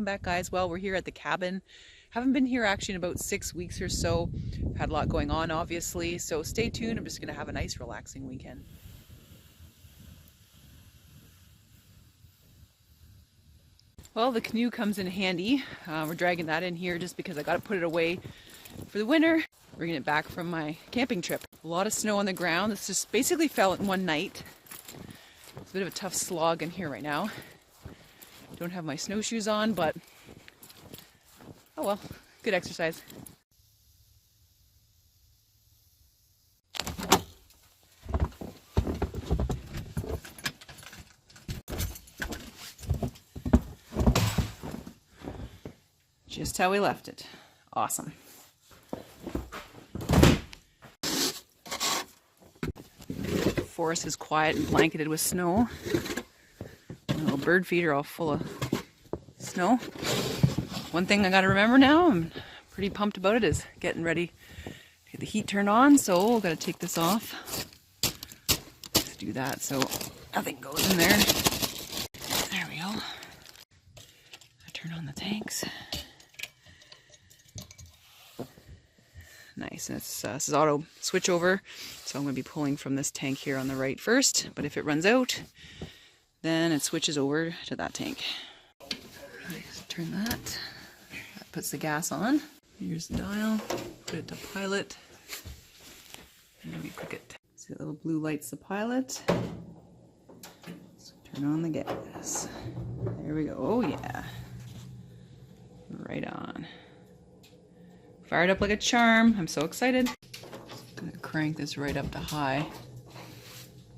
welcome back, guys. Well, we're here at the cabin. Haven't been here actually in about 6 weeks or so. Had a lot going on, obviously, so stay tuned. I'm just gonna have a nice relaxing weekend. Well, the canoe comes in handy. We're dragging that in here just because I gotta put it away for the winter. Bringing it back from my camping trip. A lot of snow on the ground. This just basically fell in one night. It's a bit of a tough slog in here right now. Don't have my snowshoes on, but oh well, good exercise. Just how we left it. Awesome. The forest is quiet and blanketed with snow. A little bird feeder all full of snow. One thing I gotta remember now, I'm pretty pumped about it, is getting ready to get the heat turned on. So I've got to take this off. Let's do that so nothing goes in there. There we go. I turn on the tanks. Nice, and it's, this is auto switch over, so I'm going to be pulling from this tank here on the right first, but if it runs out, then it switches over to that tank. Nice, turn that. That puts the gas on. Here's the dial, put it to pilot, and we click it. See, the little blue light's the pilot. So turn on the gas. There we go. Oh yeah, right on. Fired up like a charm. I'm so excited. I'm gonna crank this right up to high.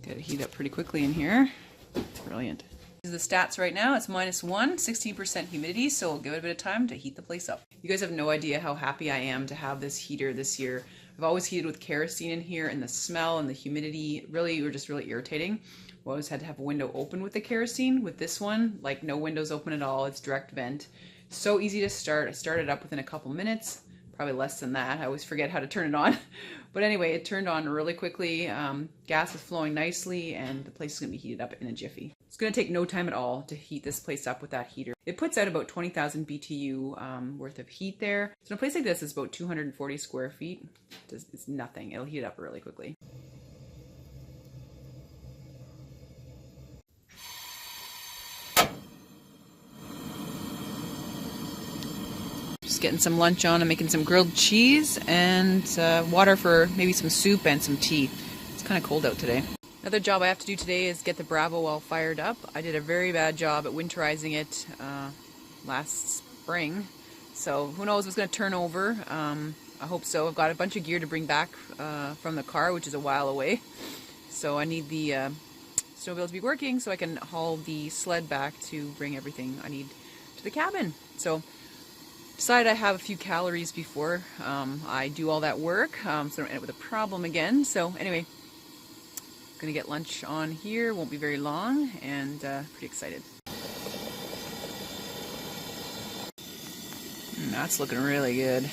Get it heat up pretty quickly in here. Brilliant. These are the stats right now. It's -1, 16% humidity, so we'll give it a bit of time to heat the place up. You guys have no idea how happy I am to have this heater this year. I've always heated with kerosene in here, and the smell and the humidity really were just really irritating. We always had to have a window open with the kerosene. With this one, like no windows open at all. It's direct vent. So easy to start. I started up within a couple minutes. Probably less than that. I always forget how to turn it on. But anyway, it turned on really quickly. Gas is flowing nicely, and the place is going to be heated up in a jiffy. It's going to take no time at all to heat this place up with that heater. It puts out about 20,000 BTU worth of heat there. So in a place like this, it's about 240 square feet. It's nothing. It'll heat it up really quickly. Just getting some lunch on. I'm making some grilled cheese and water for maybe some soup and some tea. It's kind of cold out today. Another job I have to do today is get the Bravo all fired up. I did a very bad job at winterizing it last spring. So who knows what's going to turn over. I hope so. I've got a bunch of gear to bring back from the car, which is a while away. So I need the snowmobile to be working so I can haul the sled back to bring everything I need to the cabin. So decided I have a few calories before I do all that work, so I don't end up with a problem again. So anyway, gonna get lunch on here, won't be very long, and pretty excited. That's looking really good.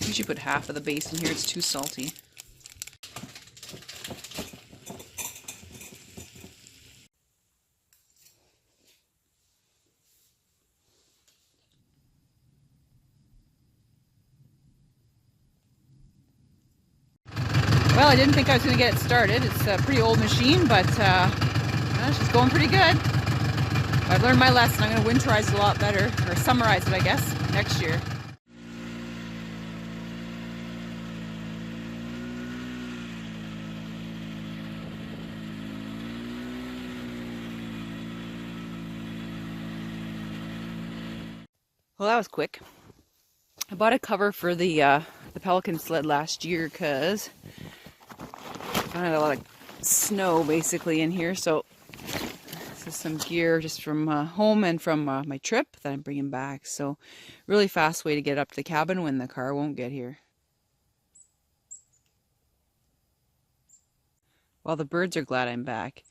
Usually put half of the base in here, it's too salty. Well, I didn't think I was going to get it started. It's a pretty old machine, but she's going pretty good. I've learned my lesson. I'm going to winterize it a lot better, or summarize it, I guess, next year. Well, that was quick. I bought a cover for the Pelican sled last year because I had a lot of snow basically in here. So this is some gear just from home and from my trip that I'm bringing back. So really fast way to get up to the cabin when the car won't get here. Well, the birds are glad I'm back.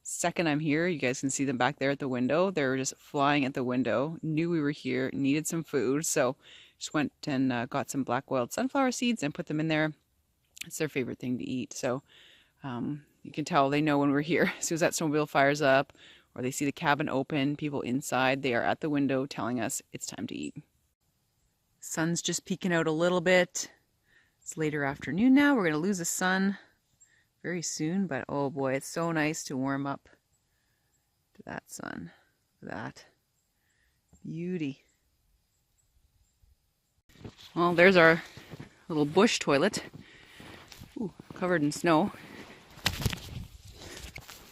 Second I'm here, you guys can see them back there at the window. They were just flying at the window, knew we were here, needed some food, so just went and got some black wild sunflower seeds and put them in there. It's their favorite thing to eat. So You can tell they know when we're here. As soon as that snowmobile fires up or they see the cabin open, people inside, they are at the window telling us it's time to eat. Sun's just peeking out a little bit. It's later afternoon now. We're going to lose the sun very soon, but oh boy, it's so nice to warm up to that sun. Look at that beauty. Well, there's our little bush toilet. Ooh, covered in snow.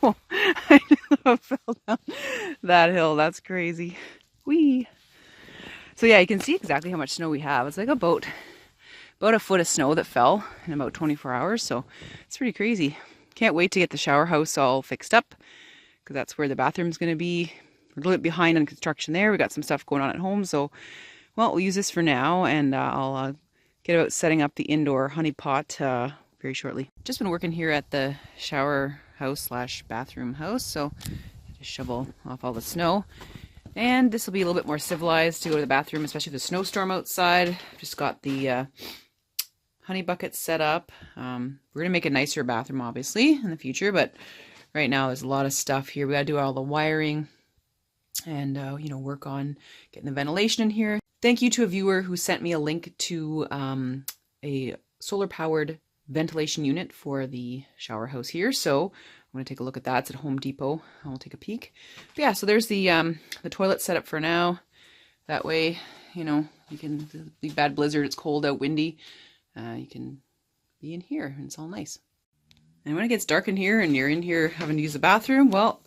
Oh, I fell down that hill. That's crazy. Whee! So yeah, you can see exactly how much snow we have. It's like about a foot of snow that fell in about 24 hours. So it's pretty crazy. Can't wait to get the shower house all fixed up because that's where the bathroom's going to be. We're a little bit behind on construction there. We got some stuff going on at home. So, well, we'll use this for now, and I'll get about setting up the indoor honey pot very shortly. Just been working here at the shower house / bathroom house. So just shovel off all the snow. And this will be a little bit more civilized to go to the bathroom, especially if there's a snowstorm outside. Just got the honey bucket set up. We're going to make a nicer bathroom, obviously, in the future. But right now, there's a lot of stuff here. We got to do all the wiring and, you know, work on getting the ventilation in here. Thank you to a viewer who sent me a link to a solar-powered ventilation unit for the shower house here. So I'm going to take a look at that. It's at Home Depot. I'll take a peek. But yeah, so there's the toilet set up for now. That way, you know, you can, the bad blizzard, it's cold out, windy. You can be in here and it's all nice. And when it gets dark in here and you're in here having to use the bathroom, well,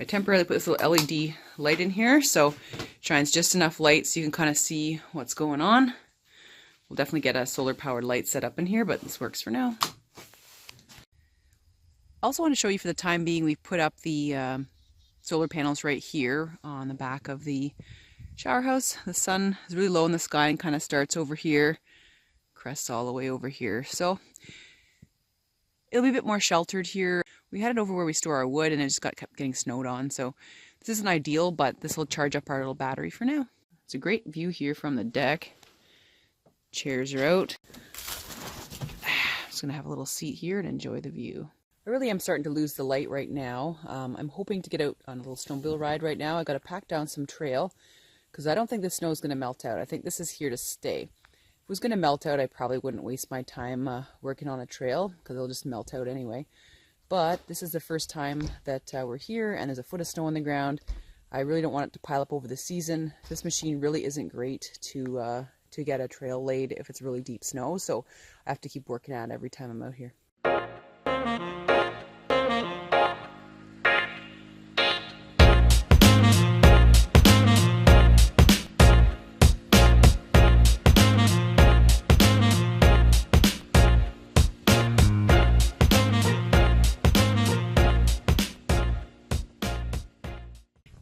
I temporarily put this little LED light in here. So it shines just enough light so you can kind of see what's going on. We'll definitely get a solar powered light set up in here, but this works for now. Also want to show you for the time being, we've put up the solar panels right here on the back of the shower house. The sun is really low in the sky and kind of starts over here, crests all the way over here. So it'll be a bit more sheltered here. We had it over where we store our wood and it just kept getting snowed on. So this isn't ideal, but this will charge up our little battery for now. It's a great view here from the deck. Chairs are out. I'm just gonna have a little seat here and enjoy the view. I really am starting to lose the light right now. I'm hoping to get out on a little snowmobile ride right now. I got to pack down some trail because I don't think the snow is going to melt out. I think this is here to stay. If it was going to melt out, I probably wouldn't waste my time working on a trail because it'll just melt out anyway. But this is the first time that we're here and there's a foot of snow on the ground. I really don't want it to pile up over the season. This machine really isn't great to get a trail laid if it's really deep snow. So I have to keep working at it every time I'm out here.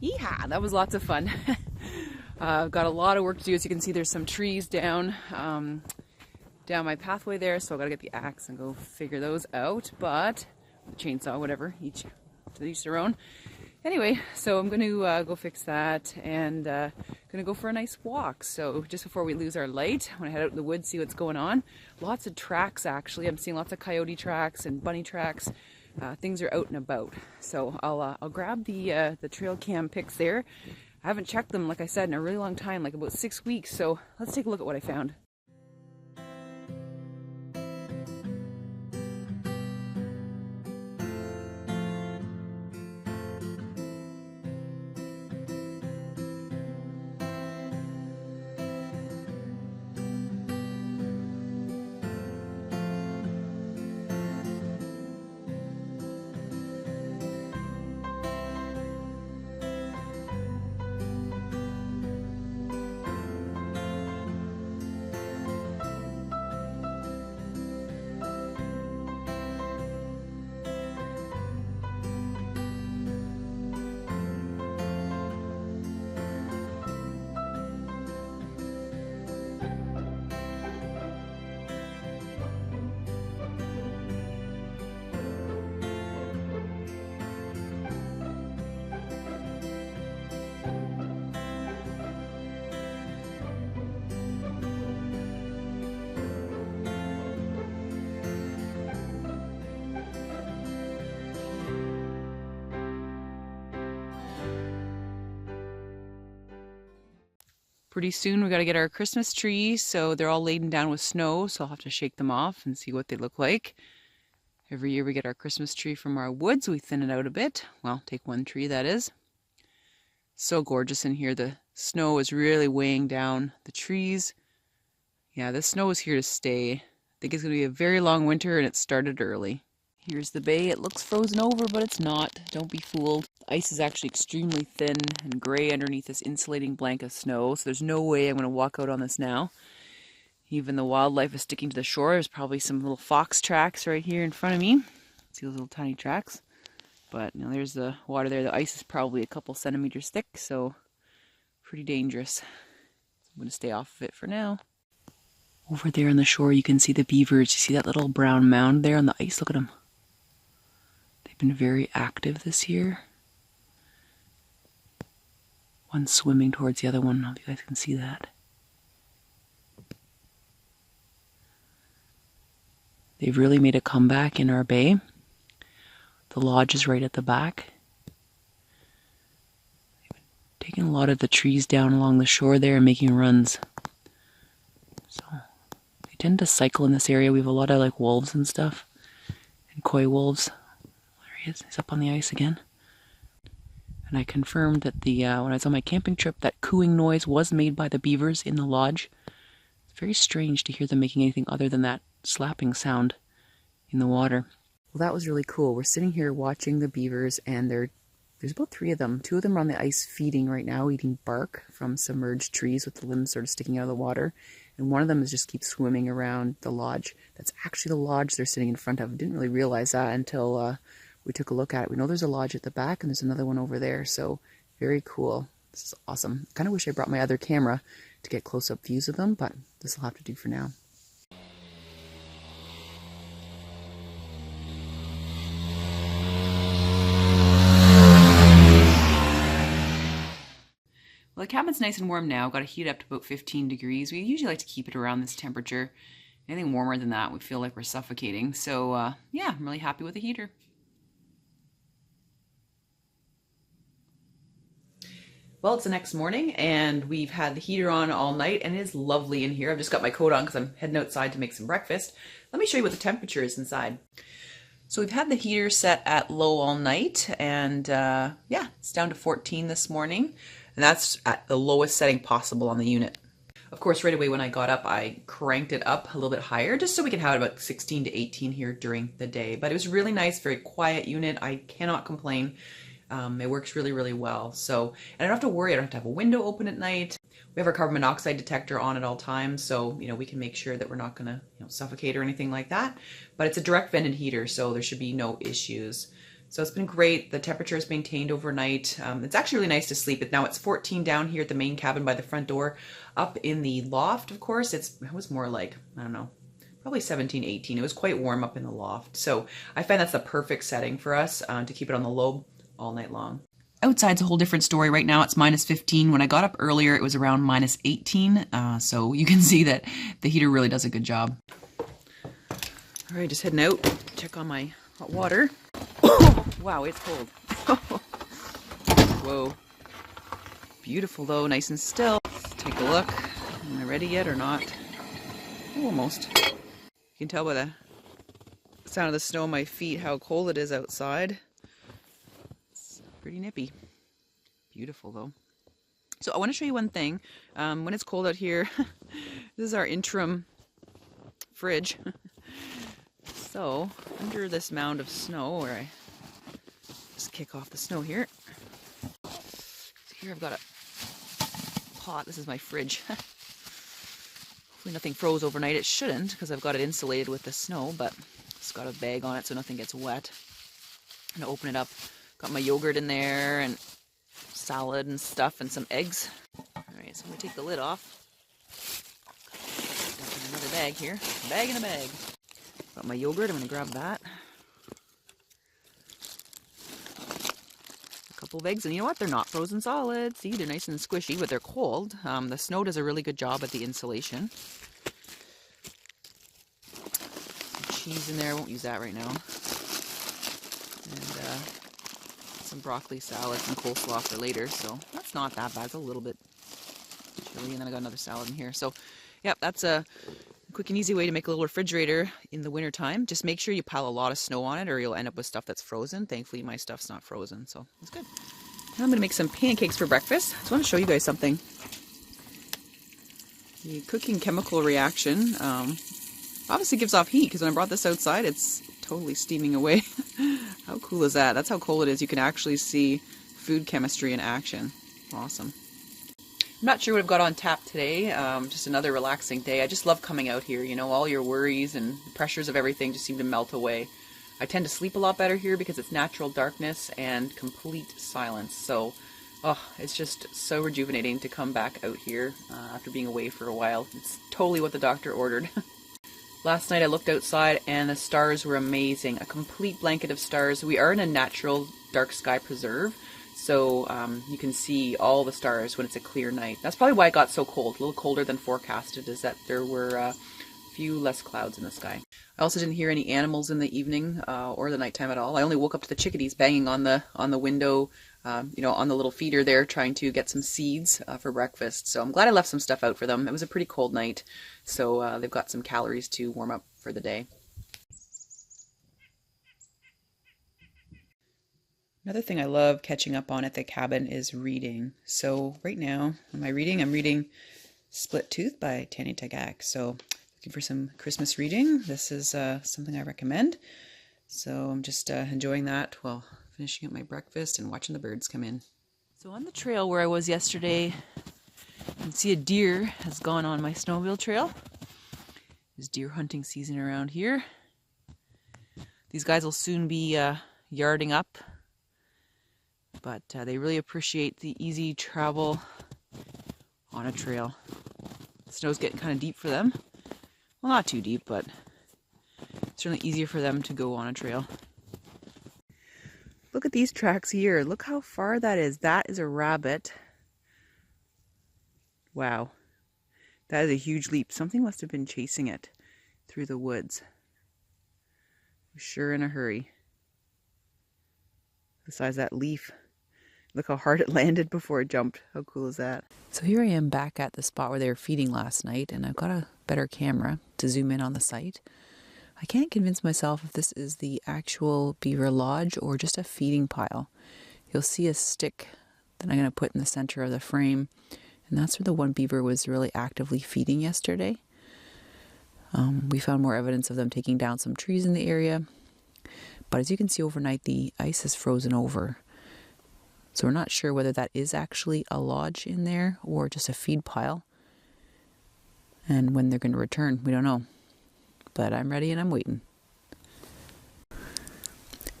Yeehaw! That was lots of fun. I've got a lot of work to do. As you can see, there's some trees down my pathway there, so I've got to get the axe and go figure those out. But the chainsaw, whatever, each their own. Anyway, so I'm going to go fix that and going to go for a nice walk. So just before we lose our light, I want to head out in the woods, see what's going on. Lots of tracks, actually. I'm seeing lots of coyote tracks and bunny tracks. Things are out and about. So I'll grab the trail cam pics there. I haven't checked them, like I said, in a really long time, like about 6 weeks. So let's take a look at what I found. Pretty soon we got to get our Christmas trees, so they're all laden down with snow, so I'll have to shake them off and see what they look like. Every year we get our Christmas tree from our woods, we thin it out a bit. Well, take one tree, that is. So gorgeous in here. The snow is really weighing down the trees. Yeah, the snow is here to stay. I think it's going to be a very long winter, and it started early. Here's the bay. It looks frozen over, but it's not. Don't be fooled. The ice is actually extremely thin and gray underneath this insulating blanket of snow, so there's no way I'm going to walk out on this now. Even the wildlife is sticking to the shore. There's probably some little fox tracks right here in front of me. See those little tiny tracks? But you know, there's the water there. The ice is probably a couple centimeters thick, so pretty dangerous. So I'm going to stay off of it for now. Over there on the shore, you can see the beavers. You see that little brown mound there on the ice? Look at them. They've been very active this year. One's swimming towards the other one. I don't know if you guys can see that. They've really made a comeback in our bay. The lodge is right at the back. They've been taking a lot of the trees down along the shore there and making runs. So they tend to cycle in this area. We have a lot of like wolves and stuff. And coy wolves. There he is. He's up on the ice again. And I confirmed that when I was on my camping trip, that cooing noise was made by the beavers in the lodge. It's very strange to hear them making anything other than that slapping sound in the water. Well, that was really cool. We're sitting here watching the beavers, and there's about 3 of them. 2 of them are on the ice feeding right now, eating bark from submerged trees with the limbs sort of sticking out of the water. And one of them is just keeps swimming around the lodge. That's actually the lodge they're sitting in front of. I didn't really realize that until we took a look at it. We know there's a lodge at the back, and there's another one over there. So very cool. This is awesome. I kind of wish I brought my other camera to get close-up views of them, but this will have to do for now. Well, the cabin's nice and warm now. Got to heat it up to about 15 degrees. We usually like to keep it around this temperature. Anything warmer than that, we feel like we're suffocating. So yeah, I'm really happy with the heater. Well, it's the next morning, and we've had the heater on all night, and it is lovely in here. I've just got my coat on because I'm heading outside to make some breakfast. Let me show you what the temperature is inside. So we've had the heater set at low all night, and yeah, it's down to 14 this morning, and that's at the lowest setting possible on the unit. Of course, right away when I got up, I cranked it up a little bit higher, just so we can have it about 16 to 18 here during the day. But it was really nice, very quiet unit. I cannot complain. It works really, really well. So, and I don't have to worry. I don't have to have a window open at night. We have our carbon monoxide detector on at all times, so you know we can make sure that we're not going to suffocate or anything like that. But it's a direct vented heater, so there should be no issues. So it's been great. The temperature is maintained overnight. It's actually really nice to sleep. Now it's 14 down here at the main cabin by the front door. Up in the loft, of course, it was more like, I don't know, probably 17, 18. It was quite warm up in the loft. So I find that's the perfect setting for us to keep it on the low all night long. Outside's a whole different story. Right now it's minus 15. When I got up earlier, it was around minus 18. So you can see that the heater really does a good job. All right, just heading out, check on my hot water. Wow, it's cold. Whoa. Beautiful though, nice and still. Let's take a look. Am I ready yet or not? Oh, almost. You can tell by the sound of the snow on my feet how cold it is outside. Pretty nippy. Beautiful though. So I want to show you one thing. When it's cold out here, this is our interim fridge. So under this mound of snow, where I just kick off the snow here. So here I've got a pot. This is my fridge. Hopefully nothing froze overnight. It shouldn't because I've got it insulated with the snow, but it's got a bag on it so nothing gets wet. I'm gonna open it up. Got my yogurt in there and salad and stuff and some eggs. Alright, so I'm going to take the lid off. Got another bag here. A bag in a bag. Got my yogurt. I'm going to grab that. A couple of eggs. And you know what? They're not frozen solid. See, they're nice and squishy, but they're cold. The snow does a really good job at the insulation. Some cheese in there. I won't use that right now. And some broccoli salad, some coleslaw for later, so that's not that bad. It's a little bit chili, and then I got another salad in here. So, yeah, that's a quick and easy way to make a little refrigerator in the winter time. Just make sure you pile a lot of snow on it or you'll end up with stuff that's frozen. Thankfully, my stuff's not frozen, so it's good. Now I'm going to make some pancakes for breakfast. I just want to show you guys something. The cooking chemical reaction obviously gives off heat, because when I brought this outside, it's totally steaming away. How cool is that? That's how cold it is. You can actually see food chemistry in action. Awesome. I'm not sure what I've got on tap today. Just another relaxing day. I just love coming out here. You know, all your worries and pressures of everything just seem to melt away. I tend to sleep a lot better here because it's natural darkness and complete silence. So, it's just so rejuvenating to come back out here after being away for a while. It's totally what the doctor ordered. Last night I looked outside and the stars were amazing. A complete blanket of stars. We are in a natural dark sky preserve, so you can see all the stars when it's a clear night. That's probably why it got so cold, a little colder than forecasted, is that there were a few less clouds in the sky. I also didn't hear any animals in the evening or the nighttime at all. I only woke up to the chickadees banging on the window, you know, on the little feeder there, trying to get some seeds for breakfast. So I'm glad I left some stuff out for them. It was a pretty cold night, so they've got some calories to warm up for the day. Another thing I love catching up on at the cabin is reading. So right now, am I reading? I'm reading Split Tooth by Tanya Tagaq. So looking for some Christmas reading. This is something I recommend. So I'm just enjoying that while finishing up my breakfast and watching the birds come in. So on the trail where I was yesterday, you can see a deer has gone on my snowmobile trail. There's deer hunting season around here. These guys will soon be yarding up, but they really appreciate the easy travel on a trail. The snow's getting kind of deep for them. Well, not too deep, but certainly easier for them to go on a trail. Look at these tracks here. Look how far that is. That is a rabbit. Wow. That is a huge leap. Something must have been chasing it through the woods. Sure in a hurry. Besides that leaf. Look how hard it landed before it jumped. How cool is that? So here I am back at the spot where they were feeding last night, and I've got a better camera to zoom in on the site. I can't convince myself if this is the actual beaver lodge or just a feeding pile. You'll see a stick that I'm going to put in the center of the frame, and that's where the one beaver was really actively feeding yesterday. We found more evidence of them taking down some trees in the area, but as you can see overnight, the ice is frozen over. So we're not sure whether that is actually a lodge in there or just a feed pile. And when they're going to return, we don't know. But I'm ready and I'm waiting.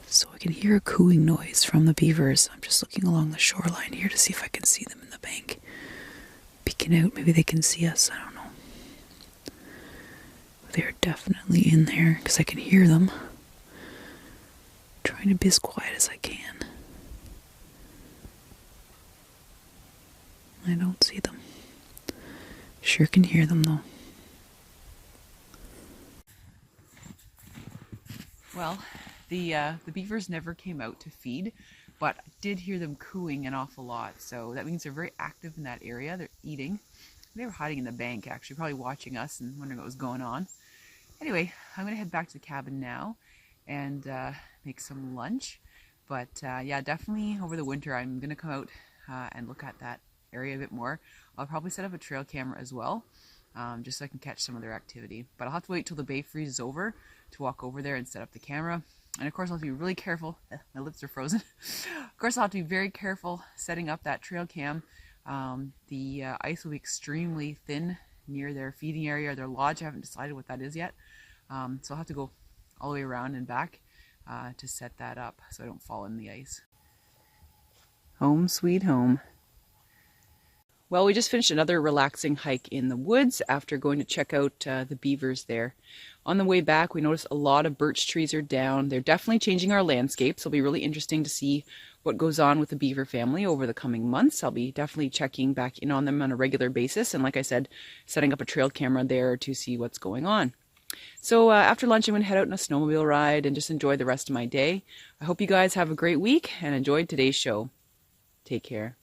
So I can hear a cooing noise from the beavers. I'm just looking along the shoreline here to see if I can see them in the bank. Peeking out, maybe they can see us, I don't know. They're definitely in there because I can hear them. Trying to be as quiet as I can. I don't see them. Sure can hear them though. Well, the beavers never came out to feed, but I did hear them cooing an awful lot. So that means they're very active in that area. They're eating. They were hiding in the bank, actually, probably watching us and wondering what was going on. Anyway, I'm going to head back to the cabin now and make some lunch. But yeah, definitely over the winter, I'm going to come out and look at that area a bit more. I'll probably set up a trail camera as well, just so I can catch some of their activity. But I'll have to wait till the bay freezes over to walk over there and set up the camera. And of course I'll have to be really careful. My lips are frozen. Of course I'll have to be very careful setting up that trail cam. The ice will be extremely thin near their feeding area or their lodge. I haven't decided what that is yet. So I'll have to go all the way around and back to set that up so I don't fall in the ice. Home sweet home. Well, we just finished another relaxing hike in the woods after going to check out the beavers there. On the way back, we noticed a lot of birch trees are down. They're definitely changing our landscape, so it'll be really interesting to see what goes on with the beaver family over the coming months. I'll be definitely checking back in on them on a regular basis, and like I said, setting up a trail camera there to see what's going on. So after lunch, I'm going to head out on a snowmobile ride and just enjoy the rest of my day. I hope you guys have a great week and enjoyed today's show. Take care.